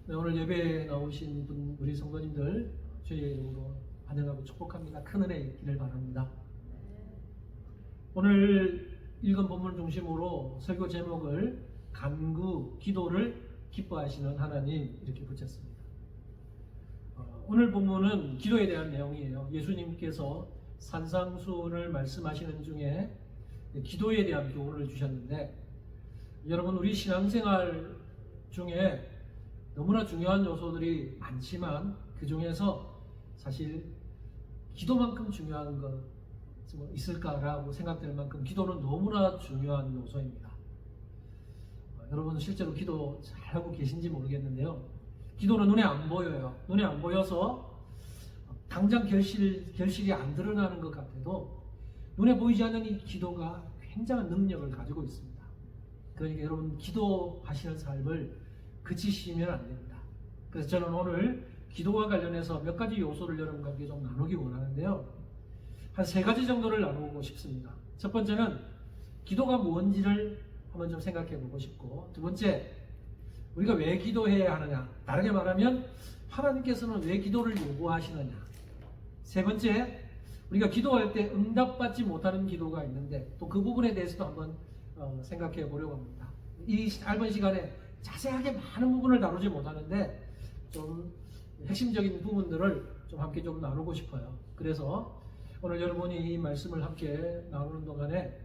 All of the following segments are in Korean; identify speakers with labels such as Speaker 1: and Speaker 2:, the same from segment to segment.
Speaker 1: 네, 오늘 예배에 나오신 우리 성도님들 주의 이름으로 환영하고 축복합니다. 큰 은혜 있기를 바랍니다. 오늘 읽은 본문 중심으로 설교 제목을 간구, 기도를 기뻐하시는 하나님 이렇게 붙였습니다. 오늘 본문은 기도에 대한 내용이에요. 예수님께서 산상수훈을 말씀하시는 중에 기도에 대한 교훈을 주셨는데, 여러분 우리 신앙생활 중에 너무나 중요한 요소들이 많지만 그 중에서 사실 기도만큼 중요한 거 있을까라고 생각될 만큼 기도는 너무나 중요한 요소입니다. 여러분 실제로 기도 잘하고 계신지 모르겠는데요. 기도는 눈에 안 보여요. 눈에 안 보여서 당장 결실이 안 드러나는 것 같아도 눈에 보이지 않는 이 기도가 굉장한 능력을 가지고 있습니다. 그러니까 여러분 기도하시는 삶을 그치시면 안 됩니다. 그래서 저는 오늘 기도와 관련해서 몇 가지 요소를 여러분과 함께 좀 나누기 원하는데요. 한 3가지 정도를 나누고 싶습니다. 첫 번째는 기도가 뭔지를 한번 좀 생각해 보고 싶고, 두 번째, 우리가 왜 기도해야 하느냐, 다르게 말하면 하나님께서는 왜 기도를 요구하시느냐, 세 번째, 우리가 기도할 때 응답받지 못하는 기도가 있는데 또 그 부분에 대해서도 한번 생각해 보려고 합니다. 이 짧은 시간에 자세하게 많은 부분을 다루지 못하는데 좀 핵심적인 부분들을 좀 함께 좀 나누고 싶어요. 그래서 오늘 여러분이 이 말씀을 함께 나누는 동안에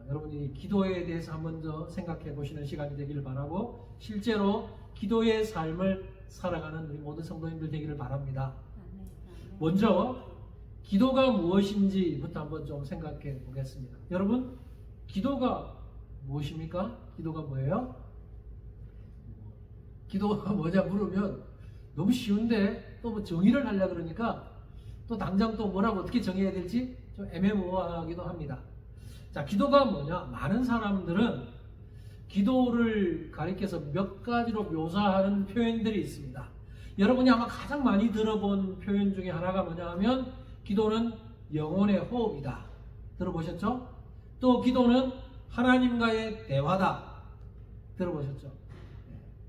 Speaker 1: 여러분이 기도에 대해서 한 번 더 생각해 보시는 시간이 되기를 바라고, 실제로 기도의 삶을 살아가는 우리 모든 성도님들 되기를 바랍니다. 먼저 기도가 무엇인지부터 한번 좀 생각해 보겠습니다. 여러분, 기도가 무엇입니까? 기도가 뭐예요? 기도가 뭐냐 물으면 너무 쉬운데 또 뭐 정의를 하려고 그러니까 또 당장 또 뭐라고 어떻게 정해야 될지 좀 애매모호하기도 합니다. 자, 기도가 뭐냐? 많은 사람들은 기도를 가리켜서 몇 가지로 묘사하는 표현들이 있습니다. 여러분이 아마 가장 많이 들어본 표현 중에 하나가 뭐냐 하면 기도는 영혼의 호흡이다. 들어보셨죠? 또 기도는 하나님과의 대화다. 들어보셨죠?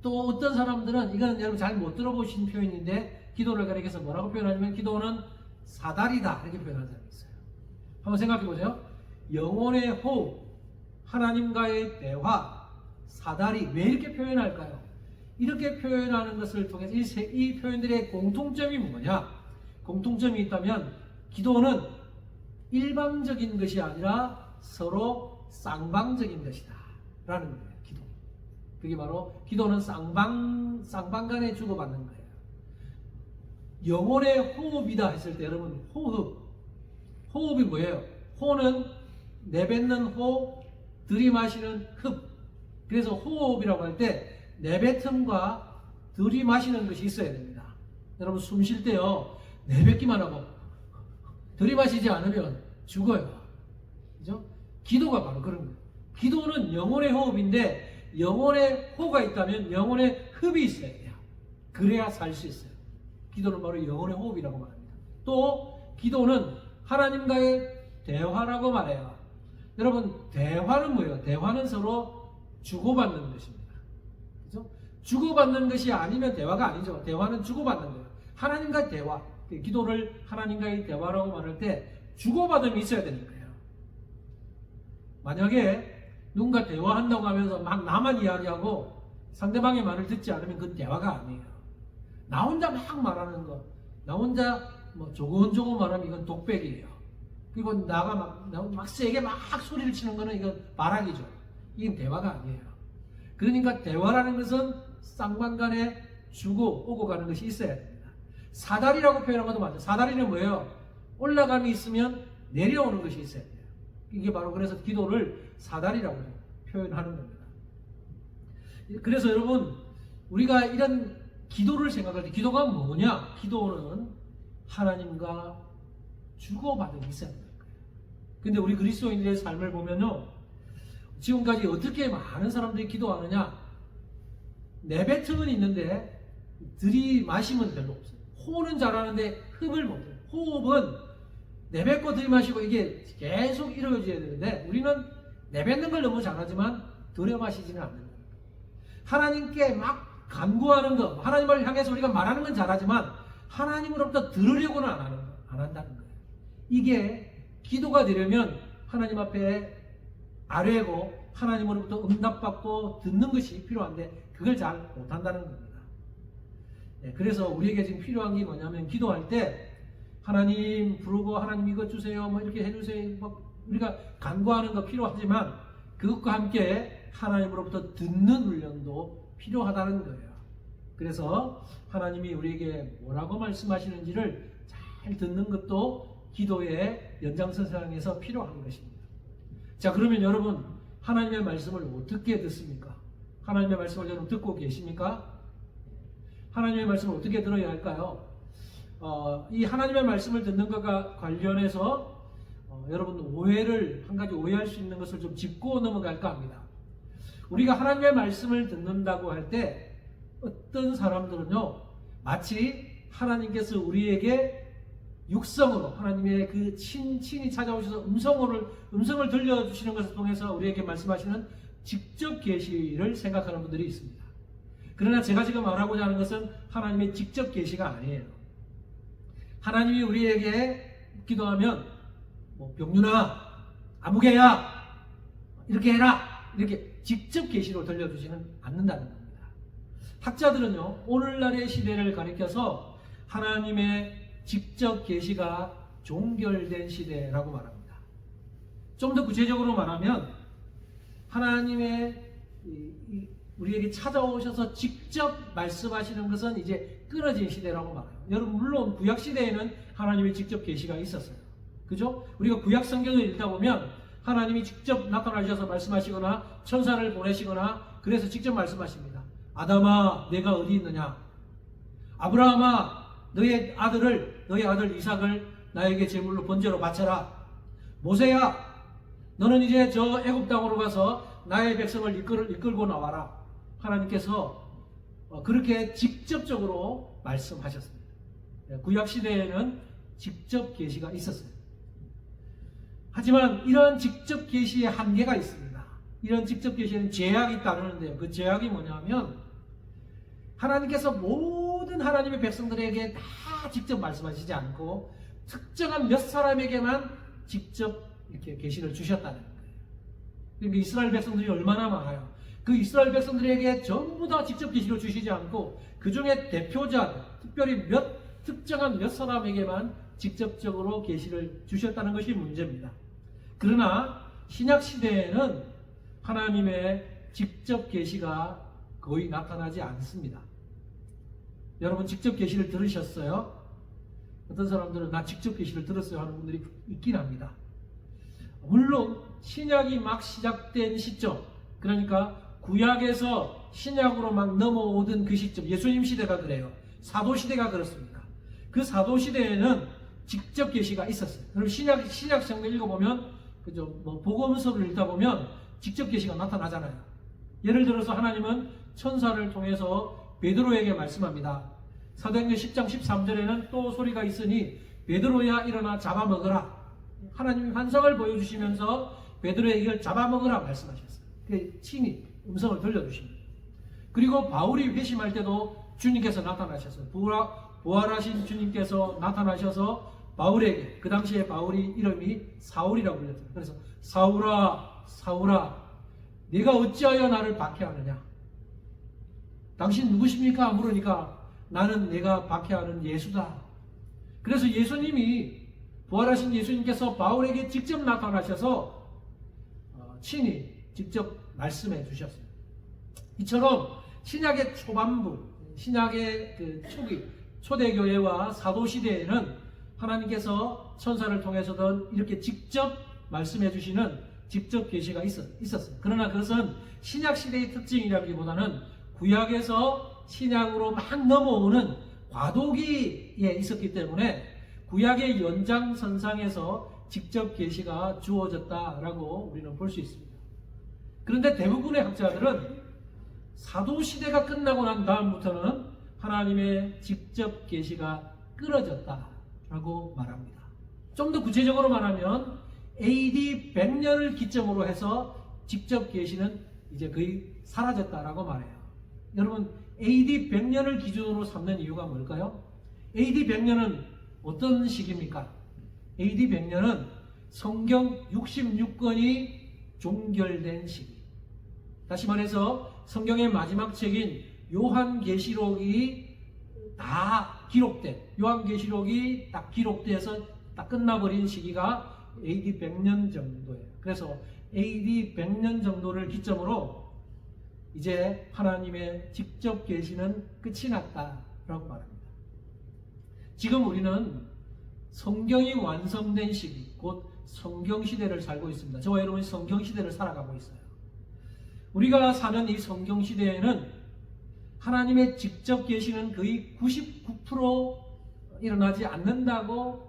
Speaker 1: 또 어떤 사람들은, 이거는 여러분 잘 못 들어보신 표현인데, 기도를 가리켜서 뭐라고 표현하냐면 기도는 사다리다 이렇게 표현하는 사람이 있어요. 한번 생각해 보세요. 영혼의 호흡, 하나님과의 대화, 사다리, 왜 이렇게 표현할까요? 이렇게 표현하는 것을 통해서 이 표현들의 공통점이 뭐냐? 공통점이 있다면 기도는 일방적인 것이 아니라 서로 쌍방적인 것이다 라는 거예요. 기도, 그게 바로 기도는 쌍방간에 주고받는 거예요. 영혼의 호흡이다 했을 때 여러분, 호흡이 뭐예요? 호는 내뱉는 호, 들이마시는 흡. 그래서 호흡이라고 할 때 내뱉음과 들이마시는 것이 있어야 됩니다. 여러분 숨 쉴 때요, 내뱉기만 하고 들이마시지 않으면 죽어요. 그죠? 기도가 바로 그런 거예요. 기도는 영혼의 호흡인데, 영혼의 호가 있다면 영혼의 흡이 있어야 돼요. 그래야 살 수 있어요. 기도는 바로 영혼의 호흡이라고 말합니다. 또 기도는 하나님과의 대화라고 말해요. 여러분, 대화는 뭐예요? 대화는 서로 주고받는 것입니다. 그죠? 주고받는 것이 아니면 대화가 아니죠. 대화는 주고받는 거예요. 하나님과의 대화, 기도를 하나님과의 대화라고 말할 때 주고받음이 있어야 되는 거예요. 만약에 누군가 대화한다고 하면서 막 나만 이야기하고 상대방의 말을 듣지 않으면 그건 대화가 아니에요. 나 혼자 막 말하는 거, 나 혼자 뭐 조곤조곤 말하면 이건 독백이에요. 그리고 나가 막 세게 막 소리를 치는 거는 이건 말하기죠. 이건 대화가 아니에요. 그러니까 대화라는 것은 쌍방간에 주고 오고 가는 것이 있어야 됩니다. 사다리라고 표현한 것도 맞아요. 사다리는 뭐예요? 올라감이 있으면 내려오는 것이 있어야 돼요. 이게 바로 그래서 기도를 사다리라고 표현하는 겁니다. 그래서 여러분, 우리가 이런 기도를 생각할 때 기도가 뭐냐? 기도는 하나님과 주고받음이 있어야 되는 거예요. 근데 우리 그리스도인들의 삶을 보면요, 지금까지 어떻게 많은 사람들이 기도하느냐? 내뱉음은 있는데 들이마심은 별로 없어요. 호흡은 잘하는데 흡을 못해요. 호흡은 내뱉고 들이마시고 이게 계속 이루어져야 되는데 우리는 내뱉는 걸 너무 잘하지만 들여마시지는 않는 거예요. 하나님께 막 간구하는 것, 하나님을 향해서 우리가 말하는 건 잘하지만 하나님으로부터 들으려고는 안 한다는 거예요. 이게 기도가 되려면 하나님 앞에 아뢰고 하나님으로부터 응답받고 듣는 것이 필요한데 그걸 잘 못한다는 겁니다. 그래서 우리에게 지금 필요한 게 뭐냐면 기도할 때 하나님 부르고 하나님 이것 주세요 뭐 이렇게 해주세요 우리가 간구하는 거 필요하지만 그것과 함께 하나님으로부터 듣는 훈련도 필요하다는 거예요. 그래서 하나님이 우리에게 뭐라고 말씀하시는지를 잘 듣는 것도 기도의 연장선상에서 필요한 것입니다. 자, 그러면 여러분 하나님의 말씀을 어떻게 듣습니까? 하나님의 말씀을 여러분 듣고 계십니까? 하나님의 말씀을 어떻게 들어야 할까요? 이 하나님의 말씀을 듣는 것과 관련해서 여러분 한 가지 오해할 수 있는 것을 좀 짚고 넘어갈까 합니다. 우리가 하나님의 말씀을 듣는다고 할 때 어떤 사람들은요 마치 하나님께서 우리에게 육성으로 하나님의 그 친히 찾아오셔서 음성을 들려주시는 것을 통해서 우리에게 말씀하시는 직접 계시를 생각하는 분들이 있습니다. 그러나 제가 지금 말하고자 하는 것은 하나님의 직접 계시가 아니에요. 하나님이 우리에게 기도하면 병윤아 아무개야 이렇게 해라 이렇게 직접 계시로 들려주지는 않는다는 겁니다. 학자들은요 오늘날의 시대를 가리켜서 하나님의 직접 계시가 종결된 시대라고 말합니다. 좀 더 구체적으로 말하면 하나님의 우리에게 찾아오셔서 직접 말씀하시는 것은 이제 끊어진 시대라고 말해요. 여러분 물론 구약 시대에는 하나님의 직접 계시가 있었어요. 그죠? 우리가 구약 성경을 읽다 보면 하나님이 직접 나타나셔서 말씀하시거나 천사를 보내시거나 그래서 직접 말씀하십니다. 아담아 내가 어디 있느냐? 아브라함아 너의 아들 이삭을 나에게 제물로 번제로 바쳐라. 모세야 너는 이제 저 애굽 땅으로 가서 나의 백성을 이끌고 나와라. 하나님께서 그렇게 직접적으로 말씀하셨습니다. 구약 시대에는 직접 계시가 있었어요. 하지만 이러한 직접 계시의 한계가 있습니다. 이런 직접 계시에는 제약이 따르는데요. 그 제약이 뭐냐면 하나님께서 모든 하나님의 백성들에게 다 직접 말씀하시지 않고 특정한 몇 사람에게만 직접 이렇게 계시를 주셨다는 거예요. 그러니까 이스라엘 백성들이 얼마나 많아요. 그 이스라엘 백성들에게 전부 다 직접 계시를 주시지 않고 그 중에 대표자, 특별히 특정한 몇 사람에게만 직접적으로 계시를 주셨다는 것이 문제입니다. 그러나 신약 시대에는 하나님의 직접 계시가 거의 나타나지 않습니다. 여러분 직접 계시를 들으셨어요? 어떤 사람들은 나 직접 계시를 들었어요 하는 분들이 있긴 합니다. 물론 신약이 막 시작된 시점, 그러니까 구약에서 신약으로 막 넘어오던 그 시점, 예수님 시대가 그래요. 사도 시대가 그렇습니다. 그 사도 시대에는 직접 계시가 있었어요. 그럼 신약 성경 읽어보면 그죠? 복음서를 읽다 보면 직접 계시가 나타나잖아요. 예를 들어서 하나님은 천사를 통해서 베드로에게 말씀합니다. 사도행전 10장 13절에는 또 소리가 있으니 베드로야 일어나 잡아먹으라. 하나님이 환상을 보여주시면서 베드로에게 이걸 잡아먹으라 말씀하셨어요. 친히 음성을 들려주십니다. 그리고 바울이 회심할 때도 주님께서 나타나셨어요. 부활하신 주님께서 나타나셔서 바울에게, 그 당시에 바울이 이름이 사울이라고 불렸어요. 그래서 사울아 사울아 네가 어찌하여 나를 박해하느냐? 당신 누구십니까? 물으니까 나는 내가 박해하는 예수다. 그래서 예수님이 부활하신 예수님께서 바울에게 직접 나타나셔서 친히 직접 말씀해 주셨어요. 이처럼 신약의 초반부, 신약의 그 초대교회와 사도시대에는 하나님께서 천사를 통해서든 이렇게 직접 말씀해 주시는 직접 계시가 있었어요. 그러나 그것은 신약시대의 특징이라기보다는 구약에서 신약으로 막 넘어오는 과도기에 있었기 때문에 구약의 연장선상에서 직접 계시가 주어졌다라고 우리는 볼 수 있습니다. 그런데 대부분의 학자들은 사도시대가 끝나고 난 다음부터는 하나님의 직접 계시가 끊어졌다라고 말합니다. 좀 더 구체적으로 말하면 AD 100년을 기점으로 해서 직접 계시는 이제 거의 사라졌다라고 말해요. 여러분 AD 100년을 기준으로 삼는 이유가 뭘까요? AD 100년은 어떤 시기입니까? AD 100년은 성경 66권이 종결된 시기. 다시 말해서 성경의 마지막 책인 요한계시록이 다 기록된, 요한계시록이 딱 기록돼서 딱 끝나버린 시기가 AD 100년 정도예요. 그래서 AD 100년 정도를 기점으로 이제 하나님의 직접 계시는 끝이 났다라고 말합니다. 지금 우리는 성경이 완성된 시기, 곧 성경시대를 살고 있습니다. 저와 여러분이 성경시대를 살아가고 있어요. 우리가 사는 이 성경시대에는 하나님의 직접 계시는 거의 99% 일어나지 않는다고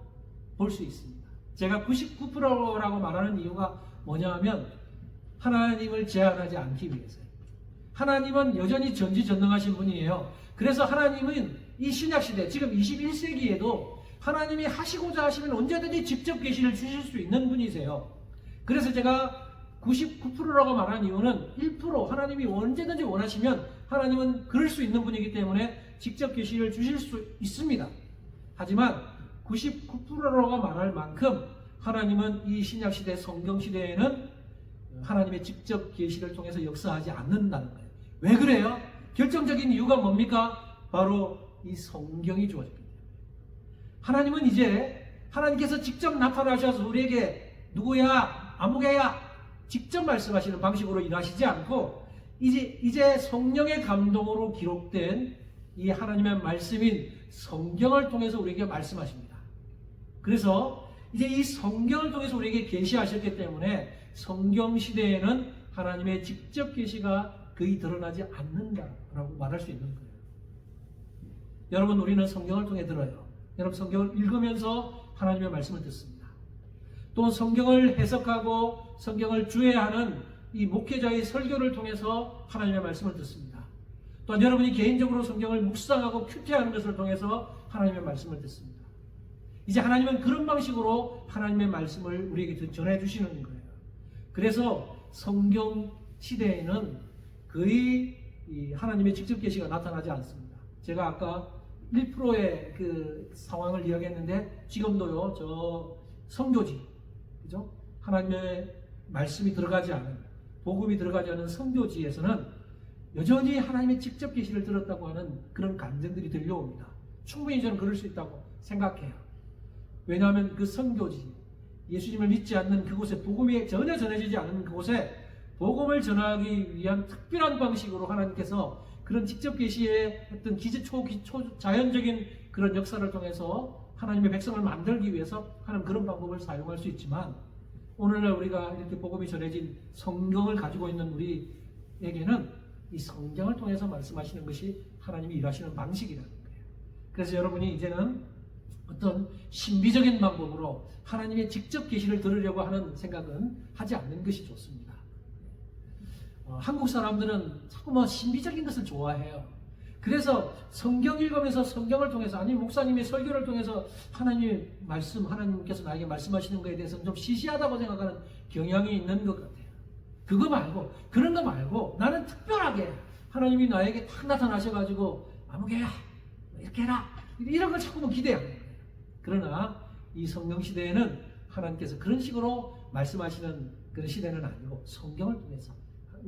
Speaker 1: 볼 수 있습니다. 제가 99%라고 말하는 이유가 뭐냐 하면 하나님을 제한하지 않기 위해서요. 하나님은 여전히 전지전능하신 분이에요. 그래서 하나님은 이 신약시대, 지금 21세기에도 하나님이 하시고자 하시면 언제든지 직접 계시를 주실 수 있는 분이세요. 그래서 제가 99%라고 말한 이유는 1% 하나님이 언제든지 원하시면 하나님은 그럴 수 있는 분이기 때문에 직접 계시를 주실 수 있습니다. 하지만 99%라고 말할 만큼 하나님은 이 신약시대 성경시대에는 하나님의 직접 계시를 통해서 역사하지 않는다는 거예요. 왜 그래요? 결정적인 이유가 뭡니까? 바로 이 성경이 주어집니다. 하나님은 이제 하나님께서 직접 나타나셔서 우리에게 누구야? 아무개야? 직접 말씀하시는 방식으로 일하시지 않고 이제 성령의 감동으로 기록된 이 하나님의 말씀인 성경을 통해서 우리에게 말씀하십니다. 그래서 이제 이 성경을 통해서 우리에게 계시하셨기 때문에 성경 시대에는 하나님의 직접 계시가 거의 드러나지 않는다라고 말할 수 있는 거예요. 여러분, 우리는 성경을 통해 들어요. 여러분, 성경을 읽으면서 하나님의 말씀을 듣습니다. 또 성경을 해석하고 성경을 주해하는 이 목회자의 설교를 통해서 하나님의 말씀을 듣습니다. 또한 여러분이 개인적으로 성경을 묵상하고 큐티하는 것을 통해서 하나님의 말씀을 듣습니다. 이제 하나님은 그런 방식으로 하나님의 말씀을 우리에게 전해주시는 거예요. 그래서 성경 시대에는 거의 이 하나님의 직접 계시가 나타나지 않습니다. 제가 아까 1%의 그 상황을 이야기했는데 지금도요, 저 선교지, 그죠? 하나님의 말씀이 들어가지 않은, 복음이 들어가지 않은 선교지에서는 여전히 하나님의 직접 계시를 들었다고 하는 그런 감정들이 들려옵니다. 충분히 저는 그럴 수 있다고 생각해요. 왜냐하면 그 선교지, 예수님을 믿지 않는 그곳에, 복음이 전혀 전해지지 않는 그곳에 복음을 전하기 위한 특별한 방식으로 하나님께서 그런 직접 계시의 어떤 자연적인 그런 역사를 통해서 하나님의 백성을 만들기 위해서 하는 그런 방법을 사용할 수 있지만, 오늘날 우리가 이렇게 복음이 전해진 성경을 가지고 있는 우리에게는 이 성경을 통해서 말씀하시는 것이 하나님이 일하시는 방식이라는 거예요. 그래서 여러분이 이제는 어떤 신비적인 방법으로 하나님의 직접 계시를 들으려고 하는 생각은 하지 않는 것이 좋습니다. 한국 사람들은 자꾸 신비적인 것을 좋아해요. 그래서 성경 읽으면서 성경을 통해서, 아니 목사님의 설교를 통해서 하나님의 말씀, 하나님께서 나에게 말씀하시는 것에 대해서는 좀 시시하다고 생각하는 경향이 있는 것 같아요. 그거 말고, 그런 거 말고 나는 특별하게 하나님이 나에게 딱 나타나셔가지고 아무개야 이렇게 해라, 이런 걸 자꾸 기대하는 거예요. 그러나 이 성경 시대에는 하나님께서 그런 식으로 말씀하시는 그런 시대는 아니고 성경을 통해서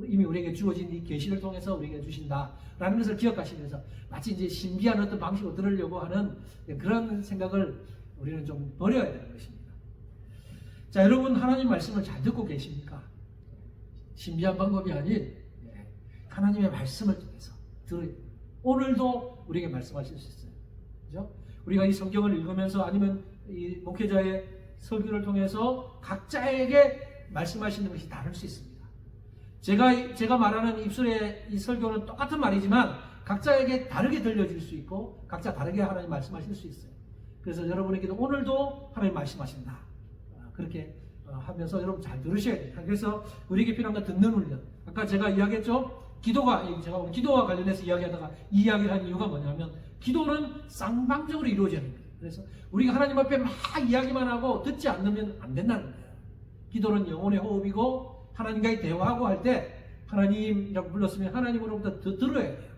Speaker 1: 이미 우리에게 주어진 이 계시를 통해서 우리에게 주신다라는 것을 기억하시면서 마치 이제 신비한 어떤 방식으로 들으려고 하는 그런 생각을 우리는 좀 버려야 되는 것입니다. 자, 여러분, 하나님 말씀을 잘 듣고 계십니까? 신비한 방법이 아닌 하나님의 말씀을 통해서 오늘도 우리에게 말씀하실 수 있어요. 그죠? 우리가 이 성경을 읽으면서 아니면 이 목회자의 설교를 통해서 각자에게 말씀하시는 것이 다를 수 있습니다. 제가 말하는 입술의 이 설교는 똑같은 말이지만 각자에게 다르게 들려질 수 있고 각자 다르게 하나님 말씀하실 수 있어요. 그래서 여러분에게도 오늘도 하나님 말씀하신다. 그렇게 하면서 여러분 잘 들으셔야 돼요. 그래서 우리에게 필요한 건 듣는 훈련. 아까 제가 이야기했죠? 제가 오늘 기도와 관련해서 이야기하다가 이 이야기를 한 이유가 뭐냐면, 기도는 쌍방적으로 이루어져야 됩니다. 그래서 우리가 하나님 앞에 막 이야기만 하고 듣지 않으면 안 된다는 거예요. 기도는 영혼의 호흡이고, 하나님과의 대화하고 할 때 하나님이라고 불렀으면 하나님으로부터 들어야 돼요.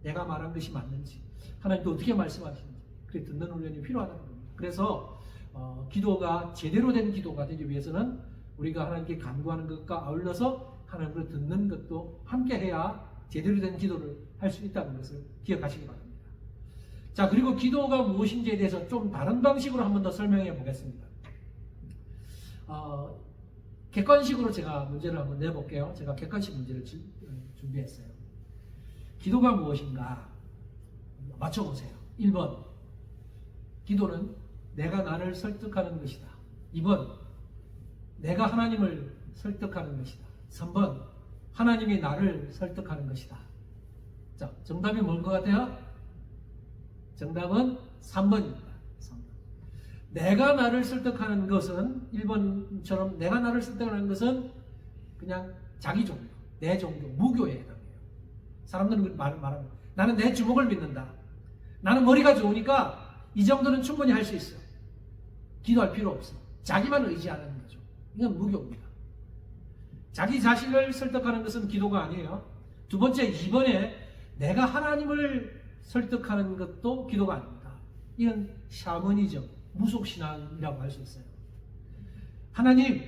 Speaker 1: 내가 말한 것이 맞는지, 하나님도 어떻게 말씀하시는지, 그래 듣는 훈련이 필요하다는 겁니다. 그래서 기도가 제대로 된 기도가 되기 위해서는 우리가 하나님께 간구하는 것과 아울러서 하나님을 듣는 것도 함께 해야 제대로 된 기도를 할 수 있다는 것을 기억하시기 바랍니다. 자, 그리고 기도가 무엇인지에 대해서 좀 다른 방식으로 한 번 더 설명해 보겠습니다. 객관식으로 제가 문제를 한번 내볼게요. 제가 객관식 문제를 준비했어요. 기도가 무엇인가? 맞춰보세요. 1번, 기도는 내가 나를 설득하는 것이다. 2번, 내가 하나님을 설득하는 것이다. 3번, 하나님이 나를 설득하는 것이다. 자, 정답이 뭘 것 같아요? 정답은 3번입니다. 3번. 내가 나를 설득하는 것은 1번처럼 내가 나를 설득하는 것은 그냥 자기 종교, 내 종교, 무교에 해당해요. 사람들은 말하는 나는 내 주먹을 믿는다. 나는 머리가 좋으니까 이 정도는 충분히 할 수 있어. 기도할 필요 없어. 자기만 의지하는 거죠. 이건 무교입니다. 자기 자신을 설득하는 것은 기도가 아니에요. 두 번째, 2번에 내가 하나님을 설득하는 것도 기도가 아닙니다. 이건 샤머니즘, 무속신앙이라고 할 수 있어요. 하나님,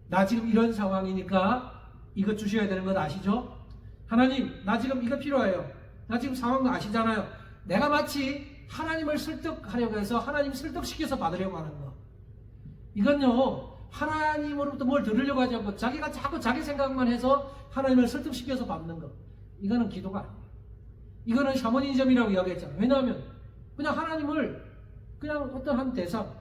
Speaker 1: 나 지금 이런 상황이니까 이것 주셔야 되는 것 아시죠? 하나님, 나 지금 이거 필요해요. 나 지금 상황 아시잖아요. 내가 마치 하나님을 설득하려고 해서 하나님 설득시켜서 받으려고 하는 거. 이건요, 하나님으로부터 뭘 들으려고 하지 않고 자기가 자꾸 자기 생각만 해서 하나님을 설득시켜서 받는 것. 이거는 기도가 아니에요. 이거는 샤머니즘이라고 이야기했잖아요. 왜냐하면 그냥 하나님을 그냥 어떤 한 대상,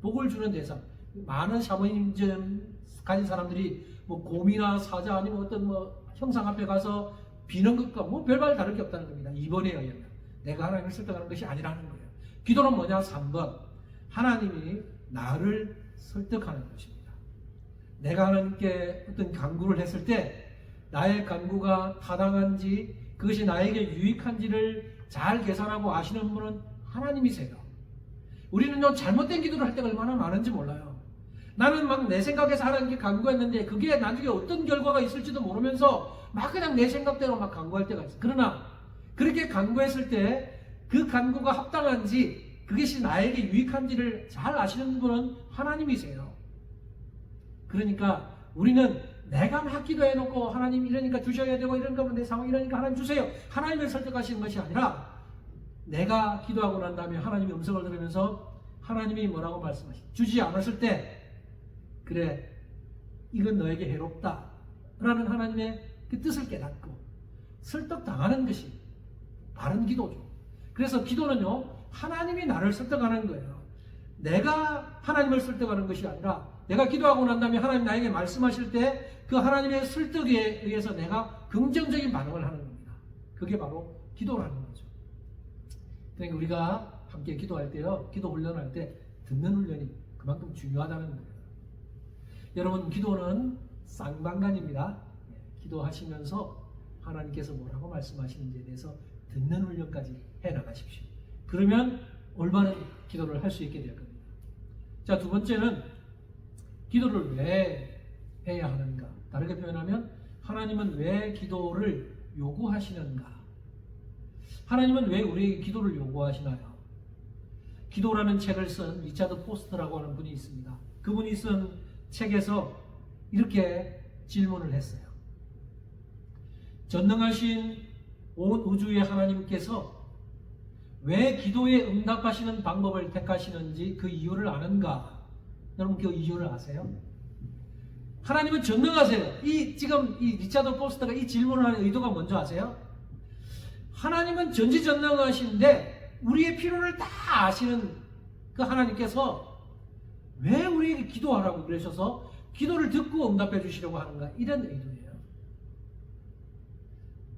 Speaker 1: 복을 주는 대상. 많은 샤머니즘 가진 사람들이 뭐 곰이나 사자 아니면 어떤 뭐 형상 앞에 가서 비는 것과 뭐 별반 다를 게 없다는 겁니다. 2번에 의하면 내가 하나님을 설득하는 것이 아니라는 거예요. 기도는 뭐냐? 3번, 하나님이 나를 설득하는 것입니다. 내가 하나님께 어떤 간구를 했을 때 나의 간구가 타당한지 그것이 나에게 유익한지를 잘 계산하고 아시는 분은 하나님이세요. 우리는요, 잘못된 기도를 할 때가 얼마나 많은지 몰라요. 나는 막 내 생각에서 하나님께 간구했는데 그게 나중에 어떤 결과가 있을지도 모르면서 막 그냥 내 생각대로 막 간구할 때가 있어요. 그러나 그렇게 간구했을 때 그 간구가 합당한지 그것이 나에게 유익한지를 잘 아시는 분은 하나님이세요. 그러니까 우리는 내가 막 기도해놓고 하나님 이러니까 주셔야 되고 이런가 하면 내 상황 이러니까 하나님 주세요. 하나님을 설득하시는 것이 아니라 내가 기도하고 난 다음에 하나님의 음성을 들으면서 하나님이 뭐라고 말씀하시죠? 주지 않았을 때 그래 이건 너에게 해롭다 라는 하나님의 그 뜻을 깨닫고 설득당하는 것이 바른 기도죠. 그래서 기도는요, 하나님이 나를 설득하는 거예요. 내가 하나님을 설득하는 것이 아니라 내가 기도하고 난 다음에 하나님 나에게 말씀하실 때 그 하나님의 설득에 의해서 내가 긍정적인 반응을 하는 겁니다. 그게 바로 기도라는 거죠. 그러니까 우리가 함께 기도할 때요, 기도 훈련할 때 듣는 훈련이 그만큼 중요하다는 거예요. 여러분, 기도는 쌍방간입니다. 기도하시면서 하나님께서 뭐라고 말씀하시는지에 대해서 듣는 훈련까지 해나가십시오. 그러면 올바른 기도를 할 수 있게 될 겁니다. 자, 두 번째는 기도를 왜 해야 하는가? 다르게 표현하면 하나님은 왜 기도를 요구하시는가? 하나님은 왜 우리에게 기도를 요구하시나요? 기도라는 책을 쓴 리차드 포스터라고 하는 분이 있습니다. 그분이 쓴 책에서 이렇게 질문을 했어요. 전능하신 온 우주의 하나님께서 왜 기도에 응답하시는 방법을 택하시는지 그 이유를 아는가? 여러분 그 이유를 아세요? 하나님은 전능하세요. 지금 이 리차드 포스터가 이 질문을 하는 의도가 뭔지 아세요? 하나님은 전지전능하신데 우리의 필요를 다 아시는 그 하나님께서 왜 우리에게 기도하라고 그러셔서 기도를 듣고 응답해 주시려고 하는가? 이런 의도예요.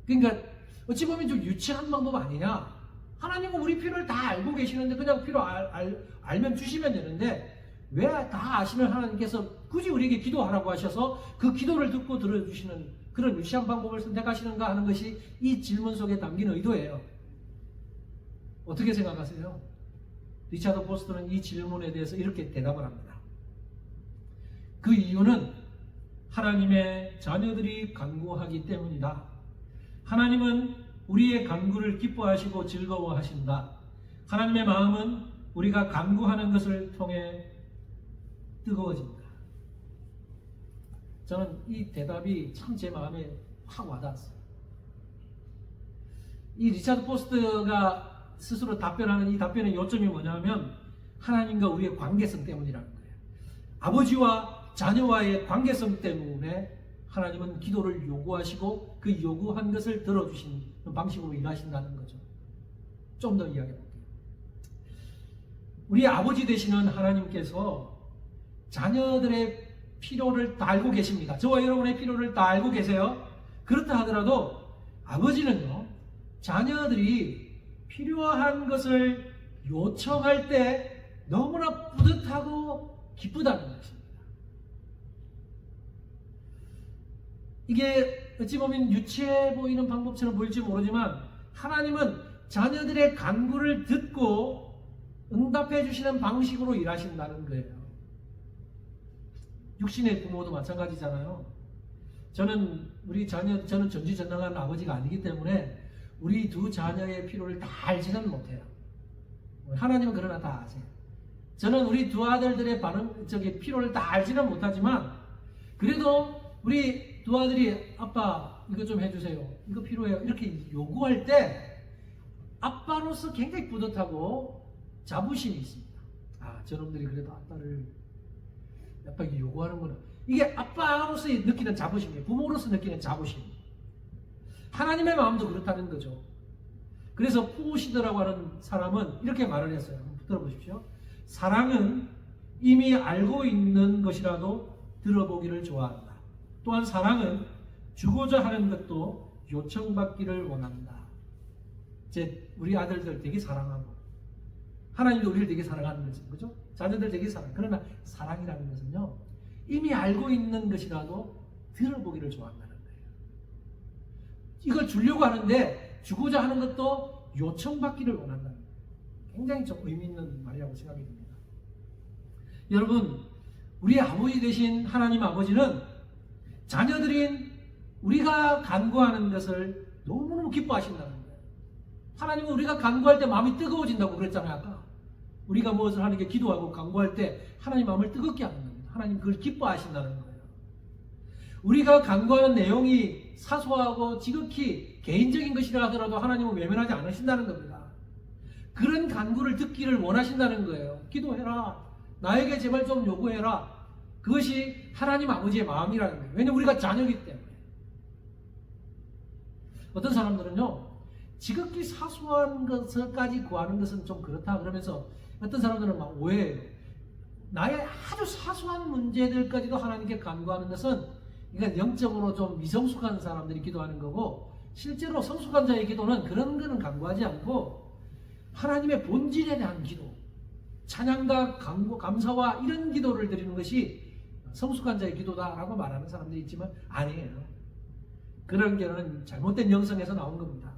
Speaker 1: 그러니까 어찌 보면 좀 유치한 방법 아니냐? 하나님은 우리 필요를 다 알고 계시는데 그냥 필요 알면 주시면 되는데 왜 다 아시는 하나님께서 굳이 우리에게 기도하라고 하셔서 그 기도를 듣고 들어주시는 그런 유치한 방법을 선택하시는가 하는 것이 이 질문 속에 담긴 의도예요. 어떻게 생각하세요? 리차드 포스터는 이 질문에 대해서 이렇게 대답을 합니다. 그 이유는 하나님의 자녀들이 간구하기 때문이다. 하나님은 우리의 간구를 기뻐하시고 즐거워하신다. 하나님의 마음은 우리가 간구하는 것을 통해 뜨거워진다. 저는 이 대답이 참 제 마음에 확 와닿았어요. 이 리차드 포스트가 스스로 답변하는 이 답변의 요점이 뭐냐면 하나님과 우리의 관계성 때문이라는 거예요. 아버지와 자녀와의 관계성 때문에 하나님은 기도를 요구하시고 그 요구한 것을 들어주시는 방식으로 일하신다는 거죠. 좀 더 이야기해 볼게요. 우리 아버지 되시는 하나님께서 자녀들의 필요를 다 알고 계십니다. 저와 여러분의 필요를 다 알고 계세요. 그렇다 하더라도 아버지는요, 자녀들이 필요한 것을 요청할 때 너무나 뿌듯하고 기쁘다는 것입니다. 이게 어찌 보면 유치해 보이는 방법처럼 보일지 모르지만 하나님은 자녀들의 간구를 듣고 응답해 주시는 방식으로 일하신다는 거예요. 육신의 부모도 마찬가지잖아요. 저는 전지전능한 아버지가 아니기 때문에 우리 두 자녀의 필요를 다 알지는 못해요. 하나님은 그러나 다 아세요. 저는 우리 두 아들들의 필요를 다 알지는 못하지만 그래도 우리 두 아들이 아빠 이거 좀 해주세요. 이거 필요해요. 이렇게 요구할 때 아빠로서 굉장히 뿌듯하고 자부심이 있습니다. 아, 저놈들이 그래도 아빠 이게 요구하는구나. 이게 아빠로서 느끼는 자부심이에요. 부모로서 느끼는 자부심. 하나님의 마음도 그렇다는 거죠. 그래서 푸시드라고 하는 사람은 이렇게 말을 했어요. 한번 들어보십시오. 사랑은 이미 알고 있는 것이라도 들어보기를 좋아한다. 또한 사랑은 주고자 하는 것도 요청받기를 원한다. 우리 아들들 되게 사랑하고 하나님도 우리를 되게 사랑하는 거죠. 그죠? 자녀들 되게 사랑. 그러나 사랑이라는 것은요, 이미 알고 있는 것이라도 들어보기를 좋아한다는 거예요. 이걸 주려고 하는데 주고자 하는 것도 요청받기를 원한다는 거예요. 굉장히 좀 의미 있는 말이라고 생각이 듭니다. 여러분, 우리 아버지 되신 하나님 아버지는 자녀들인 우리가 간구하는 것을 너무너무 기뻐하신다는 거예요. 하나님은 우리가 간구할 때 마음이 뜨거워진다고 그랬잖아요. 아까 우리가 무엇을 하는 게 기도하고 간구할 때 하나님 마음을 뜨겁게 하는 겁니다. 하나님 그걸 기뻐하신다는 거예요. 우리가 간구하는 내용이 사소하고 지극히 개인적인 것이라 하더라도 하나님은 외면하지 않으신다는 겁니다. 그런 간구를 듣기를 원하신다는 거예요. 기도해라. 나에게 제발 좀 요구해라. 그것이 하나님 아버지의 마음이라는 거예요. 왜냐하면 우리가 자녀이기 때문에. 어떤 사람들은요, 지극히 사소한 것까지 구하는 것은 좀 그렇다 그러면서 어떤 사람들은 막 오해해요. 나의 아주 사소한 문제들까지도 하나님께 간구하는 것은 그러니까 영적으로 좀 미성숙한 사람들이 기도하는 거고, 실제로 성숙한 자의 기도는 그런 거는 간구하지 않고 하나님의 본질에 대한 기도, 찬양과 감사와 이런 기도를 드리는 것이 성숙한 자의 기도다라고 말하는 사람들이 있지만 아니에요. 그런 게는 잘못된 영성에서 나온 겁니다.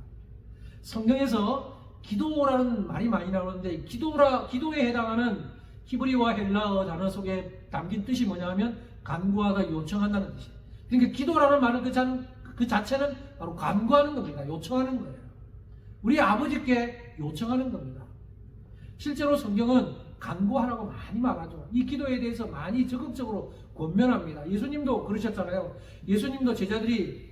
Speaker 1: 성경에서 기도라는 말이 많이 나오는데 기도에 해당하는 히브리와 헬라어 단어 속에 담긴 뜻이 뭐냐면 간구하다, 요청한다는 뜻이에요. 그러니까 기도라는 말은 그 자체는 바로 간구하는 겁니다. 요청하는 거예요. 우리 아버지께 요청하는 겁니다. 실제로 성경은 간구하라고 많이 말하죠. 이 기도에 대해서 많이 적극적으로 권면합니다. 예수님도 그러셨잖아요. 예수님도 제자들이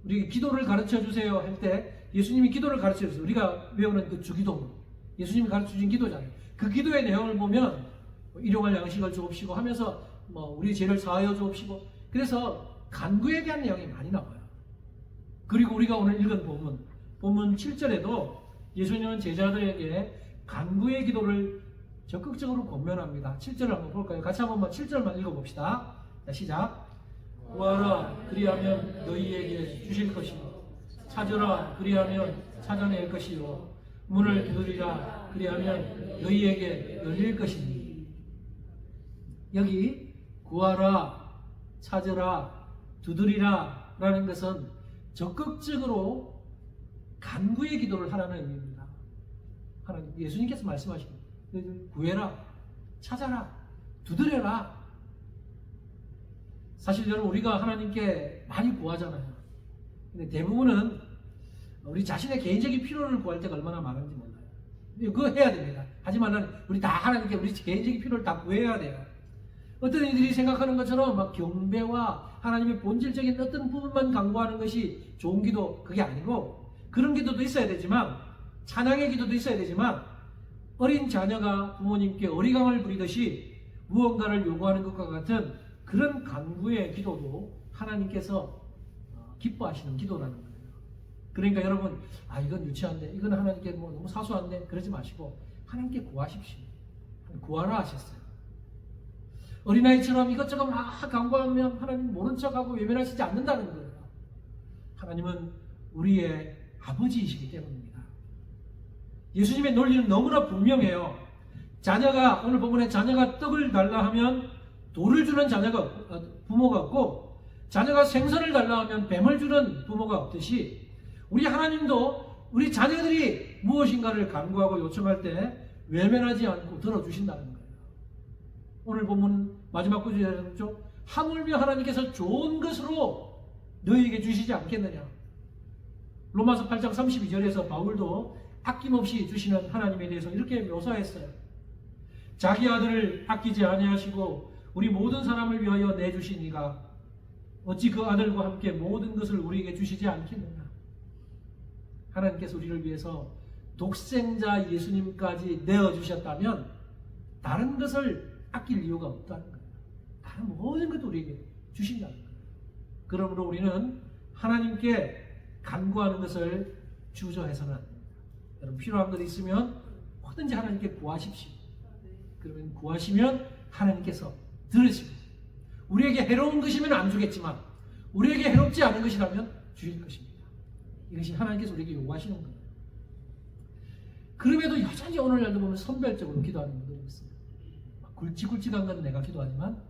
Speaker 1: 우리 기도를 가르쳐 주세요 할 때 예수님이 기도를 가르쳐 주세요. 우리가 외우는 그 주기도, 예수님이 가르쳐 주신 기도잖아요. 그 기도의 내용을 보면 일용할 양식을 주옵시고 하면서 우리 죄를 사하여 주옵시고, 그래서 간구에 대한 내용이 많이 나와요. 그리고 우리가 오늘 읽은 본문 7절에도 예수님은 제자들에게 간구의 기도를 적극적으로 권면합니다. 7절을 한번 볼까요? 같이 한 번만 7절만 읽어봅시다. 자, 시작. 구하라, 그리하면 너희에게 주실 것이요. 찾으라, 그리하면 찾아낼 것이요. 문을 두드리라, 그리하면 너희에게 열릴 것이니. 여기 구하라, 찾으라, 두드리라 라는 것은 적극적으로 간구의 기도를 하라는 의미입니다. 하나님, 예수님께서 말씀하시고 구해라, 찾아라, 두드려라. 사실 여러분, 우리가 하나님께 많이 구하잖아요. 근데 대부분은 우리 자신의 개인적인 필요를 구할 때가 얼마나 많은지 몰라요. 그거 해야 됩니다. 하지만은 우리 다 하나님께 우리 개인적인 필요를 다 구해야 돼요. 어떤 이들이 생각하는 것처럼 막 경배와 하나님의 본질적인 어떤 부분만 강구하는 것이 좋은 기도, 그게 아니고, 그런 기도도 있어야 되지만, 찬양의 기도도 있어야 되지만, 어린 자녀가 부모님께 어리광을 부리듯이 무언가를 요구하는 것과 같은 그런 간구의 기도도 하나님께서 기뻐하시는 기도라는 거예요. 그러니까 여러분, 이건 유치한데, 이건 하나님께 뭐 너무 사소한데, 그러지 마시고 하나님께 구하십시오. 구하라 하셨어요. 어린아이처럼 이것저것 막 간구하면 하나님 모른 척하고 외면하시지 않는다는 거예요. 하나님은 우리의 아버지이시기 때문입니다. 예수님의 논리는 너무나 분명해요. 자녀가, 오늘 본문에 자녀가 떡을 달라 하면 돌을 주는 부모가 없고, 자녀가 생선을 달라 하면 뱀을 주는 부모가 없듯이, 우리 하나님도 우리 자녀들이 무엇인가를 간구하고 요청할 때 외면하지 않고 들어주신다는 거예요. 오늘 본문 마지막 구절이죠. 하물며 하나님께서 좋은 것으로 너희에게 주시지 않겠느냐. 로마서 8장 32절에서 바울도 아낌없이 주시는 하나님에 대해서 이렇게 묘사했어요. 자기 아들을 아끼지 아니하시고 우리 모든 사람을 위하여 내주시니가 어찌 그 아들과 함께 모든 것을 우리에게 주시지 않겠느냐. 하나님께서 우리를 위해서 독생자 예수님까지 내어주셨다면 다른 것을 아낄 이유가 없다는 거예요. 다른 모든 것도 우리에게 주신다는 거예요. 그러므로 우리는 하나님께 간구하는 것을 주저해서는 안 됩니다. 여러분, 필요한 것 있으면 뭐든지 하나님께 구하십시오. 그러면 구하시면 하나님께서 들으십니다. 우리에게 해로운 것이면 안 주겠지만 우리에게 해롭지 않은 것이라면 주실 것입니다. 이것이 하나님께서 우리에게 요구하시는 거예요. 그럼에도 여전히 오늘날도 보면 선별적으로 기도하는 분들이 있습니다. 굵직굵직한 건 내가 기도하지만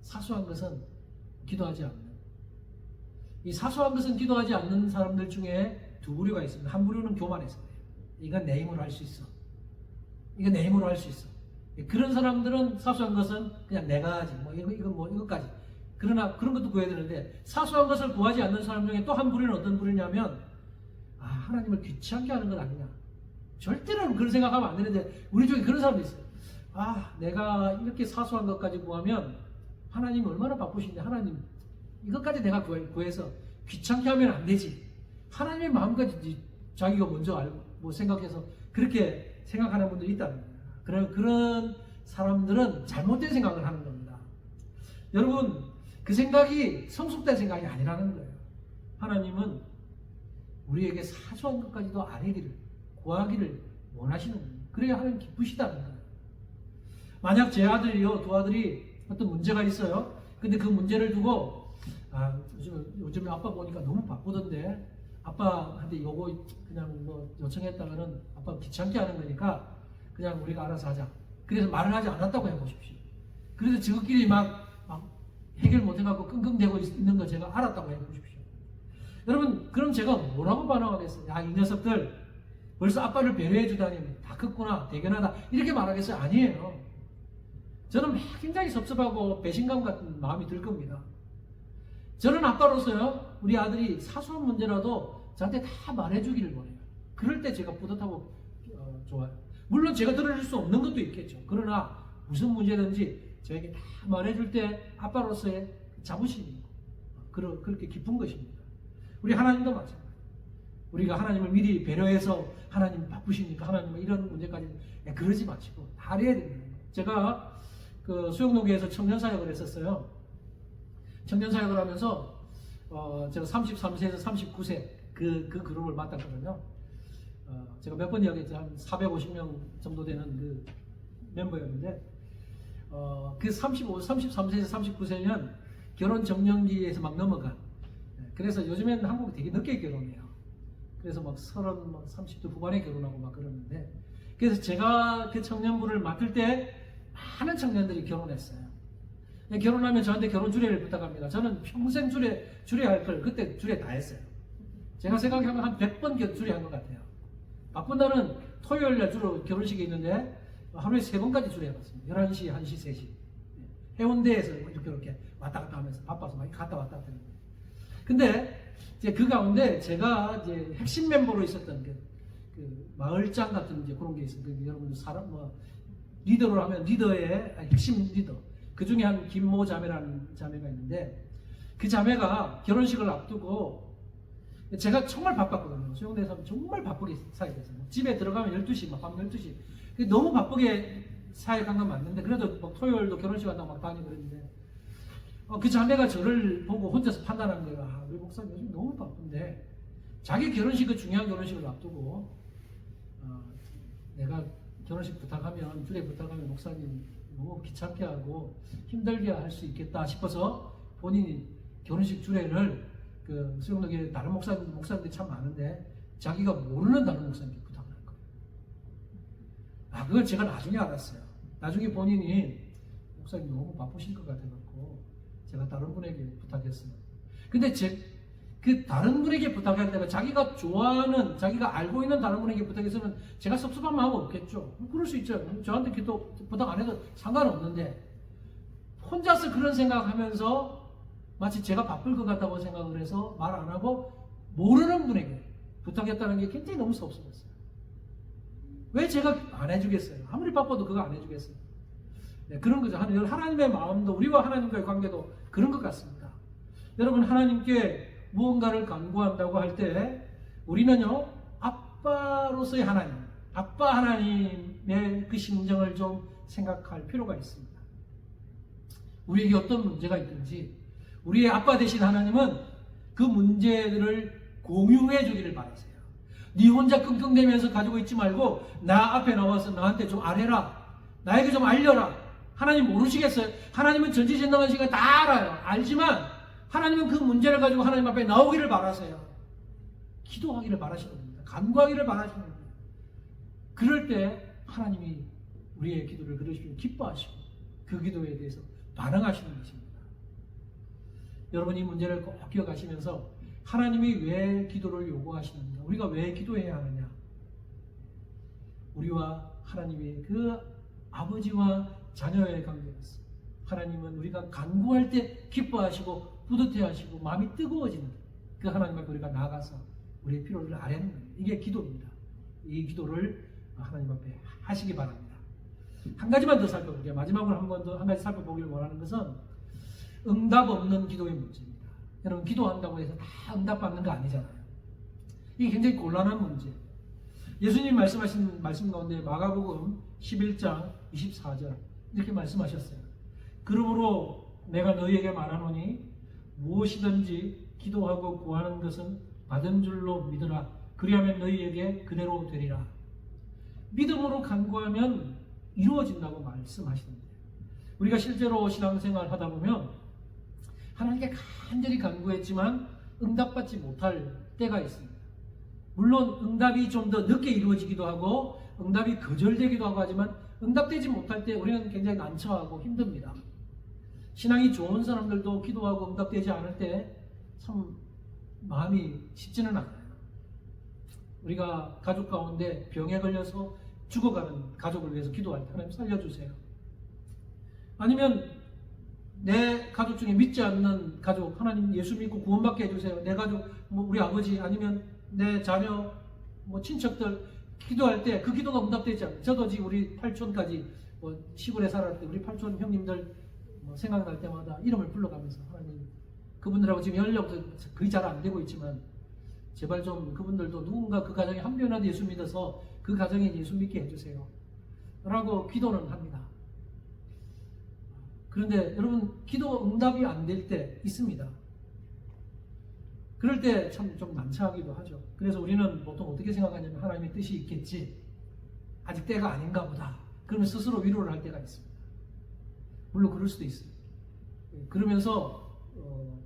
Speaker 1: 사소한 것은 기도하지 않는, 이 사소한 것은 기도하지 않는 사람들 중에 두 부류가 있습니다. 한 부류는 교만해서 그래요. 이건 내 힘으로 할 수 있어. 이건 내 힘으로 할 수 있어. 그런 사람들은 사소한 것은 그냥 내가 하지. 이것까지. 그러나 그런 것도 구해야 되는데, 사소한 것을 구하지 않는 사람 중에 또 한 부류는 어떤 부류냐면, 하나님을 귀찮게 하는 건 아니냐. 절대로 그런 생각하면 안 되는데, 우리 중에 그런 사람도 있어요. 내가 이렇게 사소한 것까지 구하면 하나님이 얼마나 바쁘신데, 하나님 이것까지 내가 구해서 귀찮게 하면 안 되지. 하나님의 마음까지 자기가 먼저 알고 생각해서 그렇게 생각하는 분들이 있다는 거예요. 그런 사람들은 잘못된 생각을 하는 겁니다. 여러분, 그 생각이 성숙된 생각이 아니라는 거예요. 하나님은 우리에게 사소한 것까지도 아뢰기를, 구하기를 원하시는 거예요. 그래야 하나님 기쁘시다는 거예요. 만약 제 아들이요, 두 아들이 어떤 문제가 있어요. 근데 그 문제를 두고, 요즘에 아빠 보니까 너무 바쁘던데, 아빠한테 요거 그냥 요청했다가는 아빠 귀찮게 하는 거니까 그냥 우리가 알아서 하자. 그래서 말을 하지 않았다고 해보십시오. 그래서 저끼리 막 해결 못해갖고 끙끙대고 있는 거 제가 알았다고 해보십시오. 여러분, 그럼 제가 뭐라고 반응하겠어요? 이 녀석들 벌써 아빠를 배려해주다니 다 컸구나, 대견하다, 이렇게 말하겠어요? 아니에요. 저는 굉장히 섭섭하고 배신감 같은 마음이 들 겁니다. 저는 아빠로서요, 우리 아들이 사소한 문제라도 저한테 다 말해주기를 원해요. 그럴 때 제가 뿌듯하고 좋아요. 물론 제가 들어줄 수 없는 것도 있겠죠. 그러나 무슨 문제든지 저에게 다 말해줄 때 아빠로서의 자부심이 그렇게 기쁜 것입니다. 우리 하나님도 마찬가지예요. 우리가 하나님을 미리 배려해서 하나님 바쁘시니까 하나님 이런 문제까지 그러지 마시고 다 해야 됩니다. 제가 그 수영농계에서 청년사역을 했었어요. 청년사역을 하면서 제가 33세에서 39세 그 그룹을 맡았거든요. 제가 몇 번 이야기했죠. 한 450명 정도 되는 그 멤버였는데, 그 33세에서 39세면 결혼 정년기에서 막 넘어간. 그래서 요즘에는 한국이 되게 늦게 결혼해요. 그래서 막 30대 후반에 결혼하고 막 그러는데, 그래서 제가 그 청년부를 맡을 때 많은 청년들이 결혼했어요. 결혼하면 저한테 결혼 주례를 부탁합니다. 저는 평생 주례할 걸 그때 주례 다 했어요. 제가 생각하면 한 100번 주례한 것 같아요. 바쁜 날은 토요일날 주로 결혼식이 있는데 하루에 3번까지 주례해봤습니다. 11시, 1시, 3시. 해운대에서 이렇게 왔다 갔다 하면서 바빠서 막 갔다 왔다 하는 거예요. 근데 이제 그 가운데 제가 이제 핵심 멤버로 있었던 그 마을장 같은 이제 그런 게 있어요. 여러분 사람 리더로 하면 리더의 핵심 리더. 그 중에 한 김모 자매라는 자매가 있는데 그 자매가 결혼식을 앞두고 제가 정말 바빴거든요. 수영대에서 정말 바쁘게 사역했어요. 집에 들어가면 12시, 밤 12시. 너무 바쁘게 사역한 건 맞는데 그래도 토요일도 결혼식 한다고 막 다니고 그랬는데 그 자매가 저를 보고 혼자서 판단한 거예요. 우리 목사님 요즘 너무 바쁜데 자기 결혼식, 중요한 결혼식을 앞두고 내가 결혼식 부탁하면, 주례 부탁하면 목사님 너무 귀찮게 하고 힘들게 할 수 있겠다 싶어서 본인이 결혼식 주례를 수영동에 다른 목사님들이 참 많은데 자기가 모르는 다른 목사님께 부탁을 한 거예요. 그걸 제가 나중에 알았어요. 나중에 본인이 목사님 너무 바쁘실 것 같아갖고 제가 다른 분에게 부탁했어요. 근데 그 다른 분에게 부탁할 때가 자기가 좋아하는, 자기가 알고 있는 다른 분에게 부탁했으면 제가 섭섭한 마음 없겠죠. 그럴 수 있죠. 저한테 기도 부탁 안 해도 상관없는데 혼자서 그런 생각하면서 마치 제가 바쁠 것 같다고 생각을 해서 말 안 하고 모르는 분에게 부탁했다는 게 굉장히 너무 섭섭했어요. 왜 제가 안 해주겠어요? 아무리 바빠도 그거 안 해주겠어요. 네, 그런 거죠. 하나님의 마음도, 우리와 하나님과의 관계도 그런 것 같습니다. 여러분, 하나님께 무언가를 간구한다고 할 때 우리는요, 아빠로서의 하나님, 아빠 하나님의 그 심정을 좀 생각할 필요가 있습니다. 우리에게 어떤 문제가 있든지 우리의 아빠 되신 하나님은 그 문제들을 공유해 주기를 바라세요. 네 혼자 끙끙대면서 가지고 있지 말고 나 앞에 나와서 나한테 좀 아뢰라. 나에게 좀 알려라. 하나님 모르시겠어요? 하나님은 전지전능하신 거 다 알아요. 알지만 하나님은 그 문제를 가지고 하나님 앞에 나오기를 바라세요. 기도하기를 바라시는 겁니다. 간구하기를 바라시는 겁니다. 그럴 때 하나님이 우리의 기도를 들으시고 기뻐하시고 그 기도에 대해서 반응하시는 것입니다. 여러분, 이 문제를 꼭 기억하시면서 하나님이 왜 기도를 요구하시는가? 우리가 왜 기도해야 하느냐? 우리와 하나님의 그 아버지와 자녀의 관계였어요. 하나님은 우리가 간구할 때 기뻐하시고 뿌듯해하시고 마음이 뜨거워지는 그 하나님 앞에 우리가 나아가서 우리의 필요를 아뢰는 거예요. 이게 기도입니다. 이 기도를 하나님 앞에 하시기 바랍니다. 한 가지만 더 살펴볼게요. 마지막으로 한 가지 살펴보기를 원하는 것은 응답 없는 기도의 문제입니다. 여러분, 기도한다고 해서 다 응답받는 거 아니잖아요. 이게 굉장히 곤란한 문제. 예수님 말씀하신 말씀 가운데 마가복음 11장 24절 이렇게 말씀하셨어요. 그러므로 내가 너희에게 말하노니 무엇이든지 기도하고 구하는 것은 받은 줄로 믿으라. 그리하면 너희에게 그대로 되리라. 믿음으로 간구하면 이루어진다고 말씀하시는데 우리가 실제로 신앙생활 하다 보면 하나님께 간절히 간구했지만 응답받지 못할 때가 있습니다. 물론 응답이 좀 더 늦게 이루어지기도 하고 응답이 거절되기도 하고 하지만 응답되지 못할 때 우리는 굉장히 난처하고 힘듭니다. 신앙이 좋은 사람들도 기도하고 응답되지 않을 때 참 마음이 쉽지는 않아요. 우리가 가족 가운데 병에 걸려서 죽어가는 가족을 위해서 기도할 때 하나님 살려주세요. 아니면 내 가족 중에 믿지 않는 가족, 하나님 예수 믿고 구원받게 해주세요. 내 가족, 우리 아버지 아니면 내 자녀, 친척들 기도할 때 그 기도가 응답되지 않아요. 저도 지금 우리 팔촌까지 시골에 살았을 때 우리 팔촌 형님들 생각날 때마다 이름을 불러가면서 하나님 그분들하고 지금 연락도 거의 잘 안 되고 있지만 제발 좀 그분들도 누군가 그 가정에 한 명이라도 예수 믿어서 그 가정에 예수 믿게 해주세요 라고 기도는 합니다. 그런데 여러분, 기도 응답이 안 될 때 있습니다. 그럴 때 참 좀 난처하기도 하죠. 그래서 우리는 보통 어떻게 생각하냐면 하나님의 뜻이 있겠지, 아직 때가 아닌가 보다, 그러면 스스로 위로를 할 때가 있습니다. 물론 그럴 수도 있어요. 그러면서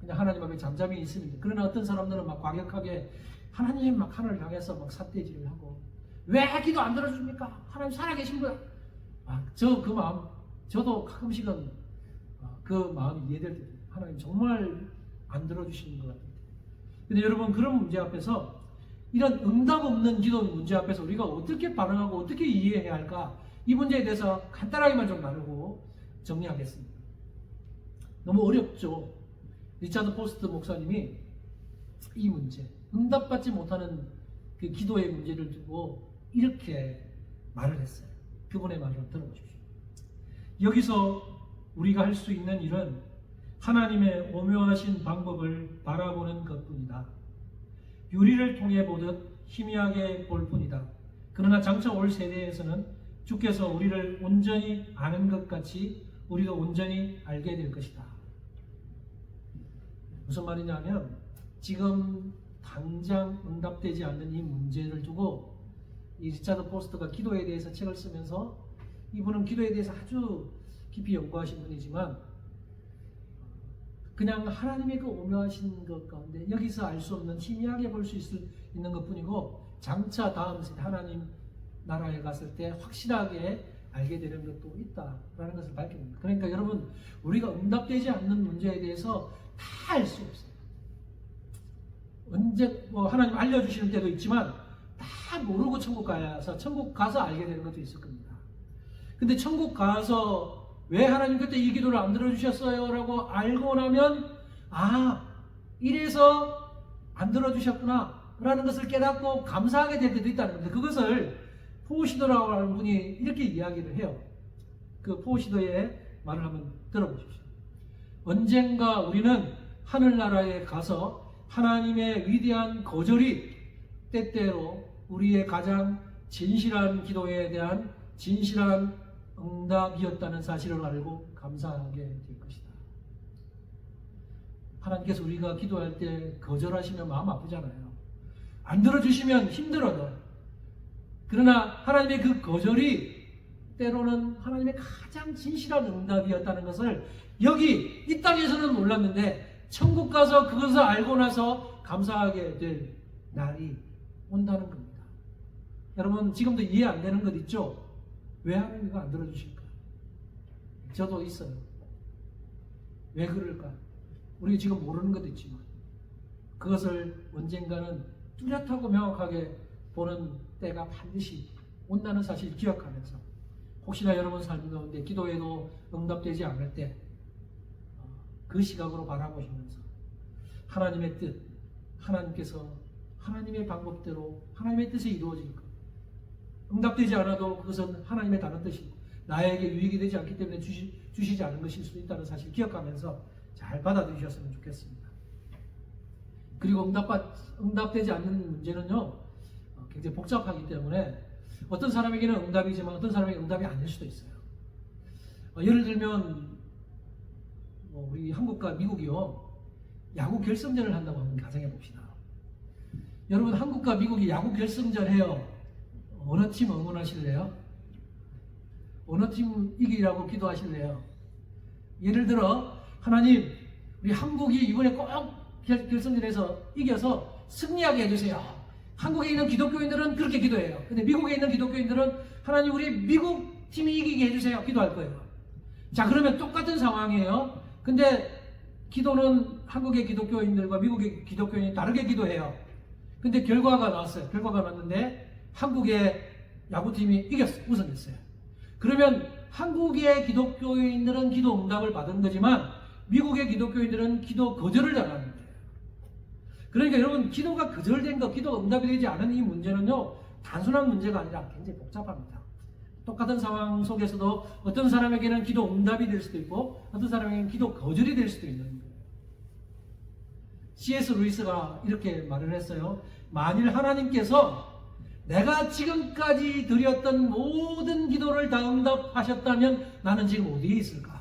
Speaker 1: 그냥 하나님 앞에 잠잠히 있습니다. 그러나 어떤 사람들은 막 과격하게 하나님 막 하늘을 향해서 막 삿대질을 하고 왜 기도 안 들어줍니까? 하나님 살아계신 거야. 그 마음, 저도 가끔씩은 그 마음이 이해될 때 하나님 정말 안 들어주시는 것 같아요. 근데 여러분, 그런 문제 앞에서, 이런 응답 없는 기도 문제 앞에서 우리가 어떻게 반응하고 어떻게 이해해야 할까? 이 문제에 대해서 간단하게만 좀 나누고 정리하겠습니다. 너무 어렵죠. 리차드 포스트 목사님이 이 문제, 응답받지 못하는 그 기도의 문제를 두고 이렇게 말을 했어요. 그분의 말을 들어보십시오. 여기서 우리가 할 수 있는 일은 하나님의 오묘하신 방법을 바라보는 것뿐이다. 유리를 통해 보듯 희미하게 볼 뿐이다. 그러나 장차 올 세대에서는 주께서 우리를 온전히 아는 것 같이 우리도 온전히 알게 될 것이다. 무슨 말이냐면 지금 당장 응답되지 않는 이 문제를 두고 이 리차드 포스터가 기도에 대해서 책을 쓰면서, 이분은 기도에 대해서 아주 깊이 연구하신 분이지만 그냥 하나님의 그 오묘하신 것 가운데 여기서 알 수 없는 희미하게 볼 수 있는 것뿐이고, 장차 다음 세대 하나님 나라에 갔을 때 확실하게 알게 되는 것도 있다라는 것을 밝힙니다. 그러니까 여러분, 우리가 응답되지 않는 문제에 대해서 다 알 수 없어요. 언제 하나님 알려주시는 때도 있지만 다 모르고 천국 가서 알게 되는 것도 있을 겁니다. 근데 천국 가서 왜 하나님 그때 이 기도를 안 들어주셨어요? 라고 알고 나면, 이래서 안 들어주셨구나 라는 것을 깨닫고 감사하게 될 때도 있다는 겁니다. 그것을 포시도라고 하는 분이 이렇게 이야기를 해요. 그 포시도의 말을 한번 들어보십시오. 언젠가 우리는 하늘나라에 가서 하나님의 위대한 거절이 때때로 우리의 가장 진실한 기도에 대한 진실한 응답이었다는 사실을 알고 감사하게 될 것이다. 하나님께서 우리가 기도할 때 거절하시면 마음 아프잖아요. 안 들어주시면 힘들어도. 그러나 하나님의 그 거절이 때로는 하나님의 가장 진실한 응답이었다는 것을 여기 이 땅에서는 몰랐는데 천국 가서 그것을 알고 나서 감사하게 될 날이 온다는 겁니다. 여러분, 지금도 이해 안 되는 것 있죠? 왜 하나님 이거 안 들어주실까? 저도 있어요. 왜 그럴까? 우리 지금 모르는 것도 있지만 그것을 언젠가는 뚜렷하고 명확하게 보는 때가 반드시 온다는 사실을 기억하면서, 혹시나 여러분 삶 가운데 기도에도 응답되지 않을 때 그 시각으로 바라보시면서 하나님의 뜻, 하나님께서 하나님의 방법대로 하나님의 뜻이 이루어질 것, 응답되지 않아도 그것은 하나님의 다른 뜻이고 나에게 유익이 되지 않기 때문에 주시지 않은 것일 수도 있다는 사실을 기억하면서 잘 받아들이셨으면 좋겠습니다. 그리고 응답되지 않는 문제는요, 굉장히 복잡하기 때문에 어떤 사람에게는 응답이지만 어떤 사람에게 응답이 아닐 수도 있어요. 예를 들면 우리 한국과 미국이요, 야구 결승전을 한다고 한번 가정해 봅시다. 여러분, 한국과 미국이 야구 결승전 해요. 어느 팀 응원하실래요? 어느 팀 이기라고 기도하실래요? 예를 들어, 하나님, 우리 한국이 이번에 꼭 결승전에서 이겨서 승리하게 해주세요. 한국에 있는 기독교인들은 그렇게 기도해요. 근데 미국에 있는 기독교인들은 하나님, 우리 미국 팀이 이기게 해주세요. 기도할 거예요. 자, 그러면 똑같은 상황이에요. 근데 기도는 한국의 기독교인들과 미국의 기독교인이 다르게 기도해요. 근데 결과가 나왔어요. 결과가 났는데 한국의 야구팀이 이겼어요. 우승했어요. 그러면 한국의 기독교인들은 기도 응답을 받은 거지만 미국의 기독교인들은 기도 거절을 당하는 거예요. 그러니까 여러분, 기도가 거절된 것, 기도 응답이 되지 않은 이 문제는요, 단순한 문제가 아니라 굉장히 복잡합니다. 똑같은 상황 속에서도 어떤 사람에게는 기도 응답이 될 수도 있고 어떤 사람에게는 기도 거절이 될 수도 있는 거예요. C.S. 루이스가 이렇게 말을 했어요. 만일 하나님께서 내가 지금까지 드렸던 모든 기도를 다 응답하셨다면 나는 지금 어디에 있을까?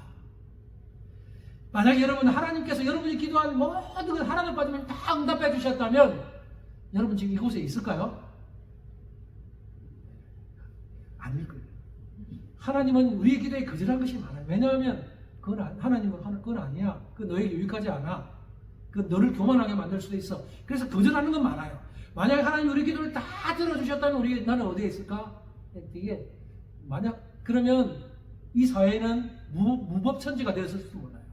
Speaker 1: 만약에 여러분, 하나님께서 여러분이 기도한 모든 걸 하나님 빠지면 다 응답해 주셨다면 여러분 지금 이곳에 있을까요? 아닐 거예요. 하나님은 우리의 기도에 거절한 것이 많아요. 왜냐하면 하나님은 그건 아니야. 그 너에게 유익하지 않아. 그 너를 교만하게 만들 수도 있어. 그래서 거절하는 건 많아요. 만약에 하나님 우리 기도를 다 들어주셨다면 나는 어디에 있을까? 되게 그러면 이 사회는 무법천지가 되었을지도 몰라요.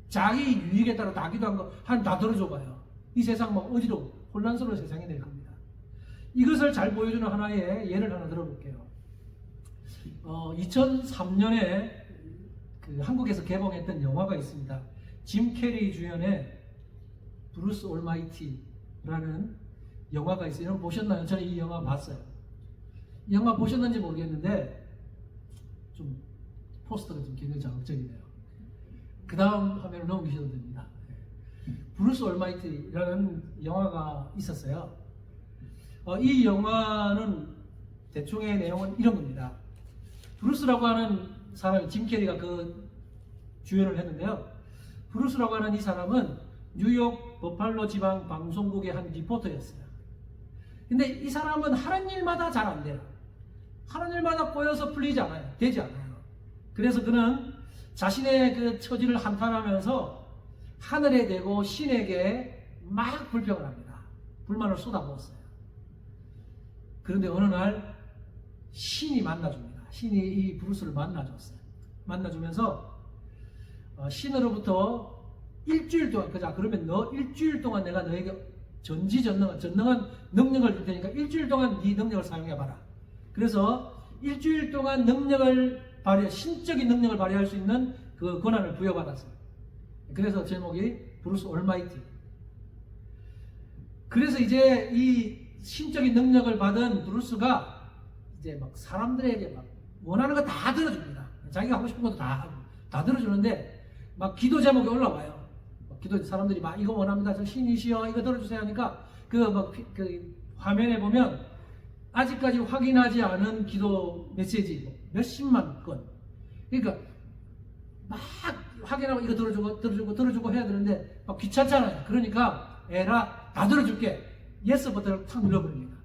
Speaker 1: 자기 유익에 따라 다 기도한 거 다 들어줘봐요. 이 세상 막 어지러워 혼란스러운 세상이 될 겁니다. 이것을 잘 보여주는 하나의 예를 하나 들어볼게요. 2003년에 한국에서 개봉했던 영화가 있습니다. 짐 캐리 주연의 브루스 올마이티라는 영화가 있어요. 여러분 보셨나요? 저는 이 영화 봤어요. 이 영화 보셨는지 모르겠는데 좀 포스터가 좀 굉장히 자극적이네요. 그 다음 화면을 넘기셔도 됩니다. 브루스 올마이티라는 영화가 있었어요. 이 영화는 대충의 내용은 이런 겁니다. 브루스라고 하는 사람이 짐 캐리가 그 주연을 했는데요. 브루스라고 하는 이 사람은 뉴욕 버팔로 지방 방송국의 한 리포터였어요. 근데 이 사람은 하는 일마다 잘 안 돼요. 하는 일마다 꼬여서 풀리지 않아요. 되지 않아요. 그래서 그는 자신의 그 처지를 한탄하면서 하늘에 대고 신에게 막 불평을 합니다. 불만을 쏟아부었어요. 그런데 어느 날 신이 만나줍니다. 신이 이 브루스를 만나줬어요. 만나주면서 신으로부터 일주일 동안, 그러면 너 일주일 동안 내가 너에게 전지전능한 능력을 줄 테니까 일주일 동안 네 능력을 사용해봐라. 그래서 일주일 동안 신적인 능력을 발휘할 수 있는 그 권한을 부여받았어요. 그래서 제목이 브루스 올마이티. 그래서 이제 이 신적인 능력을 받은 브루스가 이제 막 사람들에게 막 원하는 거 다 들어줍니다. 자기가 하고 싶은 것도 다 들어주는데 막 기도 제목이 올라와요. 기도 사람들이 막 이거 원합니다. 저 신이시여 이거 들어주세요 하니까 그 화면에 보면 아직까지 확인하지 않은 기도 메시지 몇십만 건. 그러니까 막 확인하고 이거 들어주고 해야 되는데 막 귀찮잖아요. 그러니까 에라 다 들어줄게. 예스 버튼을 탁 눌러버립니다.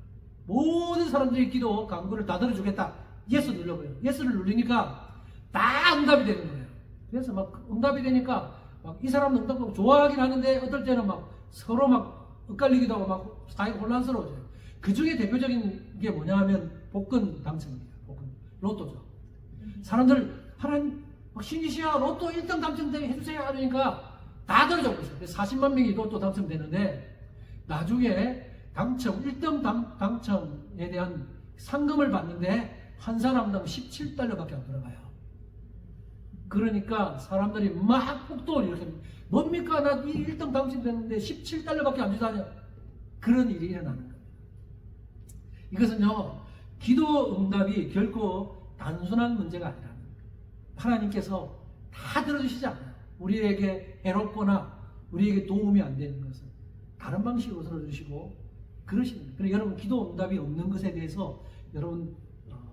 Speaker 1: 모든 사람들이 기도 간구를 다 들어주겠다. 예스 눌러버려요. 예스를 누르니까 다 응답이 되는 거예요. 그래서 막 응답이 되니까 막 이 사람은 응답하고 좋아하긴 하는데 어떨 때는 막 서로 막 엇갈리기도 하고 막 사이가 혼란스러워져요. 그 중에 대표적인 게 뭐냐 하면 복권 당첨입니다. 복권 로또죠. 사람들 하나님 신이시여 로또 1등 당첨되게 해주세요 하니까 다 들어주고 있어요. 40만 명이 로또 당첨되는데 나중에 1등 당첨에 대한 상금을 받는데 한 사람당 17달러밖에 안 들어가요. 그러니까 사람들이 막 폭도를 이렇게 뭡니까? 나 이 1등 당첨됐는데 17달러밖에 안 주다냐. 그런 일이 일어나는 겁니다. 이것은요, 기도 응답이 결코 단순한 문제가 아니라 하나님께서 다 들어주시지 않아요. 우리에게 해롭거나 우리에게 도움이 안 되는 것은 다른 방식으로 들어주시고 그러시는 거예요. 그래서 여러분 기도 응답이 없는 것에 대해서 여러분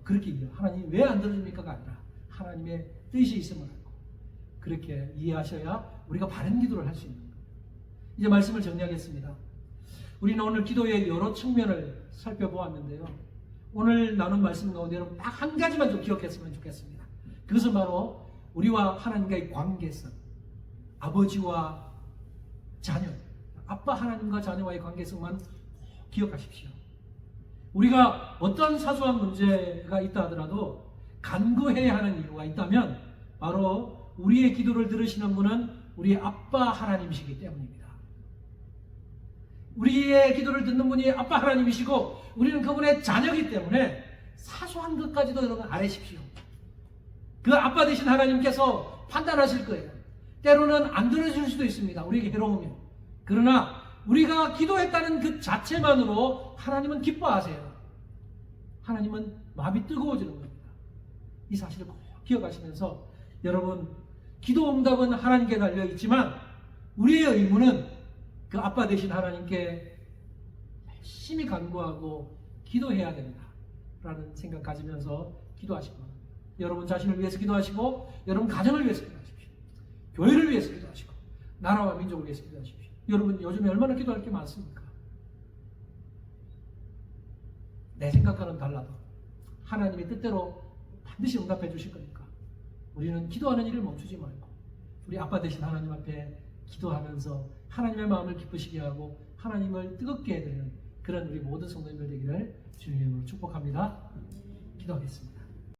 Speaker 1: 그렇게 얘기해요. 하나님 왜 안 들어줍니까가 아니라 하나님의 뜻이 있음을 알고 그렇게 이해하셔야 우리가 바른 기도를 할 수 있는 거예요. 이제 말씀을 정리하겠습니다. 우리는 오늘 기도의 여러 측면을 살펴보았는데요. 오늘 나눈 말씀 가운데 여러분 딱 한 가지만 좀 기억했으면 좋겠습니다. 그것은 바로 우리와 하나님과의 관계성, 아버지와 자녀, 아빠 하나님과 자녀와의 관계성만 기억하십시오. 우리가 어떤 사소한 문제가 있다 하더라도 간구해야 하는 이유가 있다면 바로 우리의 기도를 들으시는 분은 우리 아빠 하나님이시기 때문입니다. 우리의 기도를 듣는 분이 아빠 하나님이시고 우리는 그분의 자녀이기 때문에 사소한 것까지도 여러분 알으십시오. 그 아빠 되신 하나님께서 판단하실 거예요. 때로는 안 들어줄 수도 있습니다. 우리에게 해로우면. 그러나 우리가 기도했다는 그 자체만으로 하나님은 기뻐하세요. 하나님은 마음이 뜨거워지는 겁니다. 이 사실을 꼭 기억하시면서 여러분 기도 응답은 하나님께 달려 있지만 우리의 의무는 그 아빠 되신 하나님께 열심히 간구하고 기도해야 된다 라는 생각 가지면서 기도하시기 바랍니다. 여러분 자신을 위해서 기도하시고 여러분 가정을 위해서 기도하십시오. 교회를 위해서 기도하시고 나라와 민족을 위해서 기도하십시오. 여러분 요즘에 얼마나 기도할 게 많습니까? 내 생각과는 달라도 하나님의 뜻대로 반드시 응답해 주실 거니까 우리는 기도하는 일을 멈추지 말고 우리 아빠 되신 하나님 앞에 기도하면서 하나님의 마음을 기쁘시게 하고 하나님을 뜨겁게 해드리는 그런 우리 모든 성도님들 되기를 주님의 이름으로 축복합니다. 기도하겠습니다.